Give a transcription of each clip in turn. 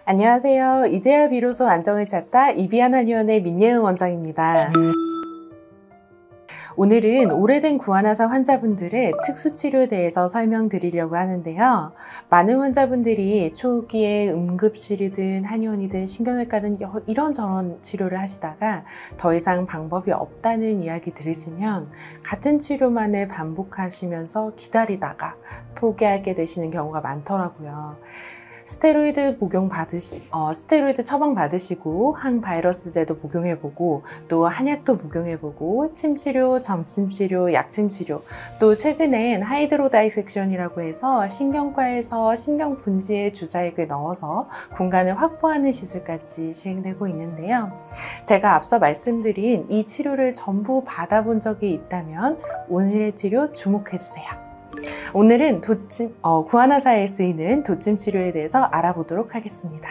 안녕하세요. 이제야 비로소 안정을 찾다 이비한 한의원의 민예은 원장입니다. 오늘은 오래된 구안화사 환자분들의 특수치료에 대해서 설명드리려고 하는데요. 많은 환자분들이 초기에 응급실이든 한의원이든 신경외과든 이런저런 치료를 하시다가 더 이상 방법이 없다는 이야기 들으시면 같은 치료만을 반복하시면서 기다리다가 포기하게 되시는 경우가 많더라고요. 스테로이드 스테로이드 처방 받으시고 항바이러스제도 복용해보고 또 한약도 복용해보고 침치료, 점침치료, 약침치료, 또 최근엔 하이드로다이섹션이라고 해서 신경과에서 신경분지에 주사액을 넣어서 공간을 확보하는 시술까지 시행되고 있는데요. 제가 앞서 말씀드린 이 치료를 전부 받아본 적이 있다면 오늘의 치료 주목해주세요. 오늘은 구안화사에 쓰이는 도침 치료에 대해서 알아보도록 하겠습니다.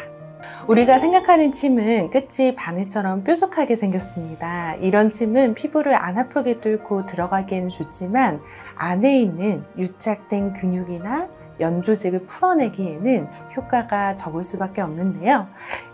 우리가 생각하는 침은 끝이 바늘처럼 뾰족하게 생겼습니다. 이런 침은 피부를 안 아프게 뚫고 들어가기에는 좋지만 안에 있는 유착된 근육이나 연조직을 풀어내기에는 효과가 적을 수밖에 없는데요.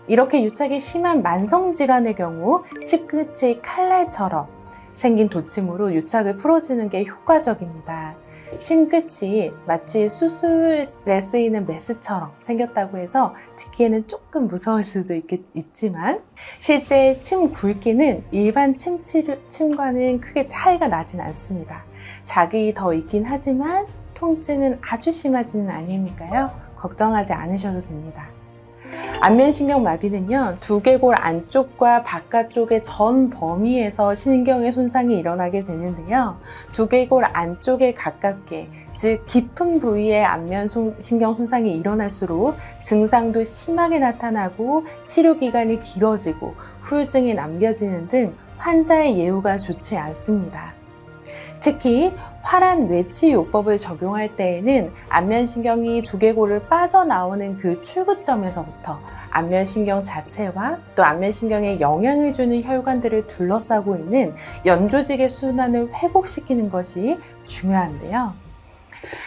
이렇게 유착이 심한 만성질환의 경우 침 끝이 칼날처럼 생긴 도침으로 유착을 풀어주는 게 효과적입니다. 침 끝이 마치 수술에 쓰이는 메스처럼 생겼다고 해서 듣기에는 조금 무서울 수도 있지만 실제 침 굵기는 일반 침과는 크게 차이가 나진 않습니다. 자극이 더 있긴 하지만 통증은 아주 심하지는 아니니까요. 걱정하지 않으셔도 됩니다. 안면신경마비는요, 두개골 안쪽과 바깥쪽의 전 범위에서 신경의 손상이 일어나게 되는데요. 두개골 안쪽에 가깝게, 즉 깊은 부위에 안면신경 손상이 일어날수록 증상도 심하게 나타나고 치료기간이 길어지고 후유증이 남겨지는 등 환자의 예후가 좋지 않습니다. 특히 활한 외치요법을 적용할 때에는 안면신경이 두개골을 빠져나오는 그 출구점에서부터 안면신경 자체와 또 안면신경에 영향을 주는 혈관들을 둘러싸고 있는 연조직의 순환을 회복시키는 것이 중요한데요.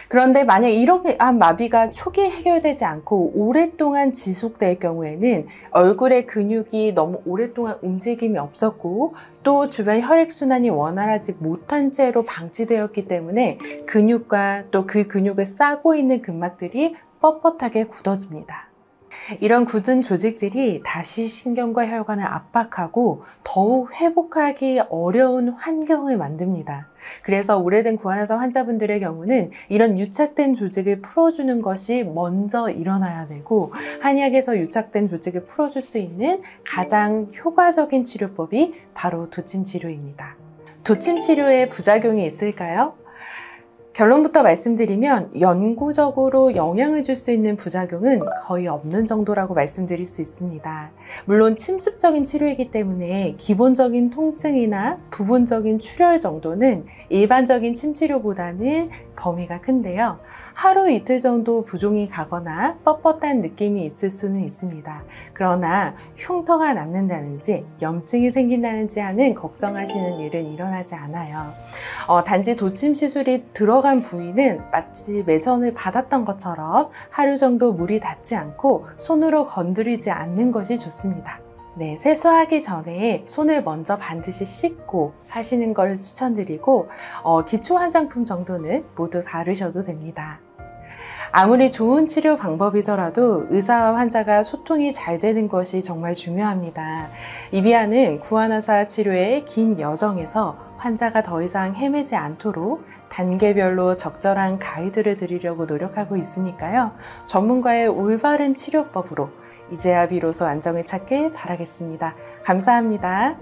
그런데 만약 이러한 마비가 초기에 해결되지 않고 오랫동안 지속될 경우에는 얼굴의 근육이 너무 오랫동안 움직임이 없었고 또 주변 혈액순환이 원활하지 못한 채로 방치되었기 때문에 근육과 또 그 근육을 싸고 있는 근막들이 뻣뻣하게 굳어집니다. 이런 굳은 조직들이 다시 신경과 혈관을 압박하고 더욱 회복하기 어려운 환경을 만듭니다. 그래서 오래된 구안화사 환자분들의 경우는 이런 유착된 조직을 풀어주는 것이 먼저 일어나야 되고 한의학에서 유착된 조직을 풀어줄 수 있는 가장 효과적인 치료법이 바로 도침 치료입니다. 도침 치료에 부작용이 있을까요? 결론부터 말씀드리면 영구적으로 영향을 줄 수 있는 부작용은 거의 없는 정도라고 말씀드릴 수 있습니다. 물론 침습적인 치료이기 때문에 기본적인 통증이나 부분적인 출혈 정도는 일반적인 침치료보다는 범위가 큰데요. 하루 이틀 정도 부종이 가거나 뻣뻣한 느낌이 있을 수는 있습니다. 그러나 흉터가 남는다든지 염증이 생긴다든지 하는 걱정하시는 일은 일어나지 않아요. 단지 도침 시술이 들어간 부위는 마치 매전을 받았던 것처럼 하루 정도 물이 닿지 않고 손으로 건드리지 않는 것이 좋습니다. 네, 세수하기 전에 손을 먼저 반드시 씻고 하시는 걸 추천드리고 기초 화장품 정도는 모두 바르셔도 됩니다. 아무리 좋은 치료 방법이더라도 의사와 환자가 소통이 잘 되는 것이 정말 중요합니다. 이비아는 구안화사 치료의 긴 여정에서 환자가 더 이상 헤매지 않도록 단계별로 적절한 가이드를 드리려고 노력하고 있으니까요. 전문가의 올바른 치료법으로 이제야 비로소 안정을 찾길 바라겠습니다. 감사합니다.